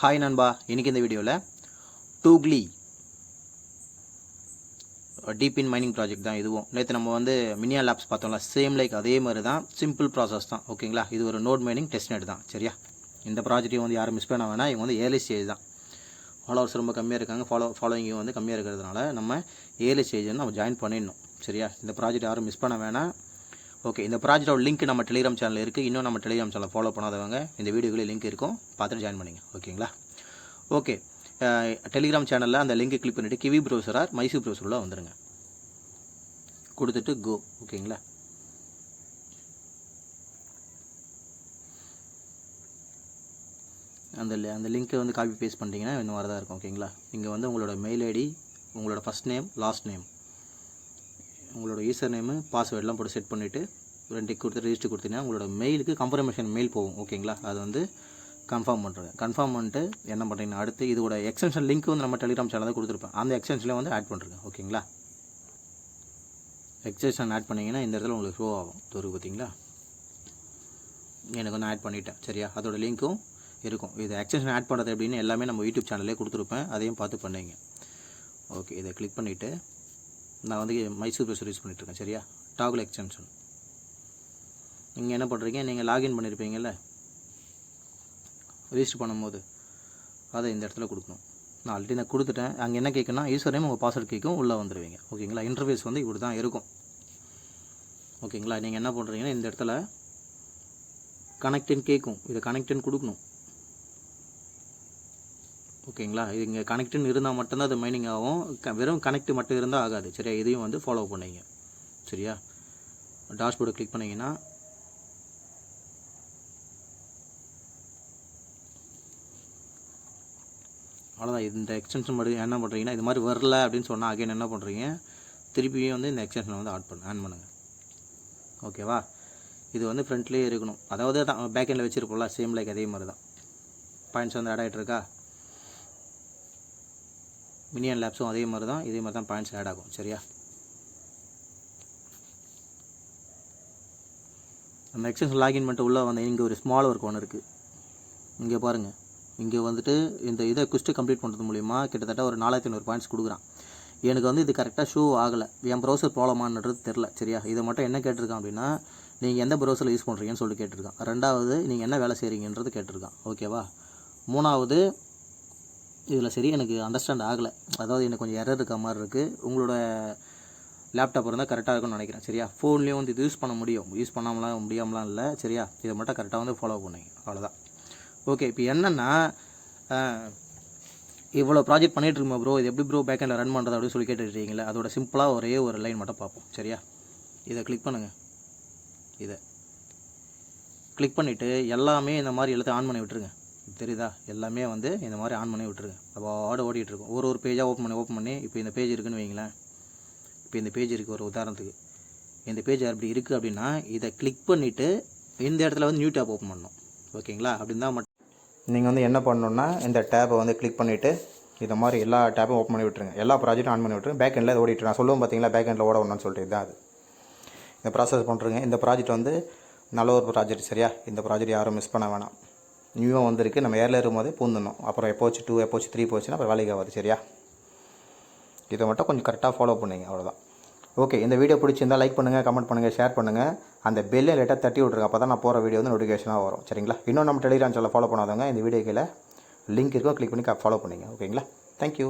Hi நண்பா, இன்றைக்கி இந்த வீடியோவில் டூக்லி டீப் இன் மைனிங் ப்ராஜெக்ட் தான் இதுவும். நேற்று நம்ம மினியா லேப்ஸ் பார்த்தோம்ல, சேம் லைக் அதே மாதிரி தான், சிம்பிள் ப்ராசஸ் தான். ஓகேங்களா, இது ஒரு நோட் மைனிங் டெஸ்ட் நெட் தான். சரியா, இந்த ப்ராஜெக்டையும் யாரும் மிஸ் பண்ண வேணாம். இவங்க ஏர்லி ஸ்டேஜ் தான். ஃபாலோவர்ஸ் ரொம்ப கம்மியாக இருக்காங்க, ஃபாலோவிங் கம்மியாக இருக்கிறதுனால நம்ம ஏர்லி ஸ்டேஜ் நம்ம ஜாயின் பண்ணிடணும். சரியா, இந்த ப்ராஜெக்ட் யாரும் மிஸ் பண்ண வேணாம். ஓகே, இந்த ப்ராஜெக்டோட லிங்க் நம்ம டெலிகிராம் சேனலில் இருக்குது. இன்னும் நம்ம டெலிகிராம் சேனல் ஃபாலோ பண்ணாதவங்க இந்த வீடியோக்குள்ளே லிங்க் இருக்கும், பார்த்துட்டு ஜாயின் பண்ணிங்க. ஓகேங்களா, ஓகே. டெலிகிராம் சேனலில் அந்த லிங்க் கிளிக் பண்ணிவிட்டு கிவி ப்ரௌசராக மைசூர் ப்ரௌசரில் வந்துடுங்க, கொடுத்துட்டு கோ. ஓகேங்களா, அந்த லிங்க்கை காப்பி பேஸ்ட் பண்ணிட்டீங்கன்னா இன்னும் வரதான் இருக்கும். ஓகேங்களா, இங்கே உங்களோட மெயில் ஐடி, உங்களோட ஃபஸ்ட் நேம், லாஸ்ட் நேம், உங்களோட யூசர் நேமு, பாஸ்வேர்டெலாம் போட்டு செட் பண்ணிவிட்டு கொடுத்து ரெஜிஸ்டர் கொடுத்தீங்கன்னா உங்களோட மெயிலுக்கு கன்ஃபர்மேஷன் மெயில் போகும். ஓகேங்களா, அது கன்ஃபார்ம் பண்ணுறேன். கன்ஃபார்ம் பண்ணிட்டு என்ன பண்ணுறீங்கன்னா, அடுத்து இதோட எக்ஸ்டென்ஷன் லிங்க் நம்ம டெலிகிராம் சேனலில் கொடுத்துருப்பேன். அந்த எக்ஸ்டென்ஷனில் ஆட் பண்ணுறேங்க. ஓகேங்களா, எக்ஸ்டென்ஷன் ஆட் பண்ணிங்கன்னா இந்த இடத்துல உங்களுக்கு ஷோ ஆகும். தோறு பார்த்தீங்களா, எனக்கு ஆட் பண்ணிட்டேன். சரியா, அதோட லிங்க்கும் இருக்கும். இது எக்ஸ்டென்ஷன் ஆட் பண்ணுறது அப்படின்னு எல்லாமே நம்ம யூடியூப் சேனல்லே கொடுத்துருப்பேன், அதையும் பார்த்து பண்ணுங்க. ஓகே, இதை கிளிக் பண்ணிவிட்டு நான் மைசூர் ப்ரௌசர் யூஸ் பண்ணிட்டுருக்கேன். சரியா, டாகுல் எக்ஸ்டென்ஷன். நீங்கள் என்ன பண்ணுறீங்க, நீங்கள் லாகின் பண்ணியிருப்பீங்கள்ல ரெஜிஸ்டர் பண்ணும்போது, அதை இந்த இடத்துல கொடுக்கணும். நான் ஆல்ரெடி நான் கொடுத்துட்டேன். அங்கே என்ன கேட்குன்னா, யூசர் நேம் உங்கள் பாஸ்வேர்டு கேட்கும், உள்ளே வந்துடுவீங்க. ஓகேங்களா, இன்டர்ஃபேஸ் இப்படி தான் இருக்கும். ஓகேங்களா, நீங்கள் என்ன பண்ணுறீங்கன்னா, இந்த இடத்துல கனெக்டின்னு கேட்கும், இதை கனெக்டின்னு கொடுக்கணும். ஓகேங்களா, இது இங்கே கனெக்டுன்னு இருந்தால் மட்டும்தான் அது மைனிங் ஆகும். வெறும் கனெக்ட் மட்டும் இருந்தால் ஆகாது. சரியா, இதையும் ஃபாலோ பண்ணிங்க. சரியா, டாஷ்போர்டை கிளிக் பண்ணிங்கன்னா அவ்வளோதான். இந்த எக்ஸ்டென்ஷன் மட்டும் என்ன பண்ணுறீங்கன்னா, இது மாதிரி வரல அப்படின்னு சொன்னால் அகைன் என்ன பண்ணுறீங்க, திருப்பியும் இந்த எக்ஸ்டென்ஷனை ஆன் பண்ணுங்கள். ஓகேவா, இது ஃப்ரண்ட்லேயே இருக்கணும். அதாவது பேக் எண்டில் வச்சுருப்போம்ல, சேம் லைக் அதே மாதிரி தான். பாயிண்ட்ஸ் ஆட் ஆகிட்டு இருக்கா, மினியா லேப்ஸும் அதே மாதிரி தான் பாயிண்ட்ஸ் ஆட் ஆகும். சரியா, அந்த எக்ஸ்டென்ஷன் லாகின் பண்ணிட்டு உள்ளே இங்கே ஒரு ஸ்மால் ஒர்க் ஒன்று இருக்குது. இங்கே பாருங்கள், இங்கே இந்த இதை குஸ்ட்டு கம்ப்ளீட் பண்ணுறது மூலிமா கிட்டத்தட்ட ஒரு 4500 பாயிண்ட்ஸ் கொடுக்குறான். எனக்கு இது கரெக்டாக ஷோ ஆகலை, என் ப்ரௌசர் ப்ராப்ளமானது தெரில. சரியா, இதை மட்டும் என்ன கேட்டிருக்கான் அப்படின்னா, நீங்கள் எந்த ப்ரௌசரில் யூஸ் பண்ணுறீங்கன்னு சொல்லிட்டு கேட்டிருக்கான். ரெண்டாவது, நீங்கள் என்ன வேலை செய்கிறீங்கன்றது கேட்டிருக்கான். ஓகேவா, மூணாவது, இதில் சரி எனக்கு அண்டர்ஸ்டாண்ட் ஆகலை. அதாவது எனக்கு கொஞ்சம் எரர் இருக்க மாதிரி இருக்குது. உங்களோட லேப்டாப் இருந்தால் கரெக்டாக இருக்கும்னு நினைக்கிறேன். சரியா, ஃபோன்லேயும் இது யூஸ் பண்ண முடியும், யூஸ் பண்ணாமலாம் முடியாமலாம் இல்லை. சரியா, இதை மட்டும் கரெக்டாக ஃபாலோ பண்ணுங்க. அவ்வளோதான். ஓகே, இப்போ என்னென்னா, இவ்வளோ ப்ராஜெக்ட் பண்ணிகிட்டு இருக்கோம் ப்ரோ, இது எப்படி ப்ரோ பேக்கெண்டில் ரன் பண்ணுறது அப்படின்னு சொல்லி கேட்டுருக்கீங்களா, அதோட சிம்பிளாக ஒரே ஒரு லைன் மட்டும் பார்ப்போம். சரியா, இதை கிளிக் பண்ணுங்கள். இதை கிளிக் பண்ணிவிட்டு எல்லாமே இந்த மாதிரி எல்லாத்தையும் ஆன் பண்ணி விட்டுருங்க. தெரியுதா, எல்லாமே இந்த மாதிரி ஆன் பண்ணி விட்டுருங்க. அப்போ ஓடிட்டு இருக்கும். ஒரு பேஜாக ஓப்பன் பண்ணி இப்போ இந்த பேஜ் இருக்குதுன்னு வைங்களேன். இப்போ இந்த பேஜ் இருக்குது, ஒரு உதாரணத்துக்கு இந்த பேஜ் அப்படி இருக்குது அப்படின்னா, இதை கிளிக் பண்ணிவிட்டு இந்த இடத்துல நியூ டேப் ஓப்பன் பண்ணணும். ஓகேங்களா, அப்படின்னு தான் நீங்கள் என்ன பண்ணணுன்னா, இந்த டேப்பை கிளிக் பண்ணிவிட்டு இந்த மாதிரி எல்லா டேப்பும் ஓப்பன் பண்ணி விட்டுருங்க. எல்லா ப்ராஜெக்ட்டும் ஆன் பண்ணி விட்டுருங்க. பேக் எண்டில் ஓடிட்டு நான் சொல்லுவோம் பார்த்தீங்களா, பேக் எண்டில் ஓட ஒன்றுன்னு சொல்லிட்டு இதுதான் அது. இந்த ப்ராசஸ் பண்ணுறேங்க. இந்த ப்ராஜெக்ட் நல்ல ஒரு ப்ராஜெக்ட். சரியா, இந்த ப்ராஜெக்ட் யாரும் மிஸ் பண்ண வேணாம். நியூவாக வந்திருக்கு, நம்ம ஏரில் இருக்கும்போதே பூந்தணும். அப்புறம் எப்போச்சு 2 எப்போச்சு 3 போச்சுன்னா அப்புறம் வேலைக்கு ஆகாது. சரியா, இதை மட்டும் கொஞ்சம் கரெக்டாக ஃபாலோ பண்ணுங்க. அவ்வளோதான். ஓகே, இந்த வீடியோ பிடிச்சிருந்தால் லைக் பண்ணுங்கள், கமெண்ட் பண்ணுங்கள், ஷேர் பண்ணுங்கள். அந்த பெல்லை லேட்டாக தட்டி விட்ருங்க, அப்போ தான் நான் போகிற வீடியோ நோட்டிஃபிகேஷனாக வரும். சரிங்களா, இன்னும் நம்ம டெலிகிராம் சேனல் ஃபாலோ பண்ணாதவங்க இந்த வீடியோக்கில் லிங்க் இருக்கும், கிளிக் பண்ணி ஃபாலோ பண்ணுங்க. ஓகேங்களா, தேங்க்யூ.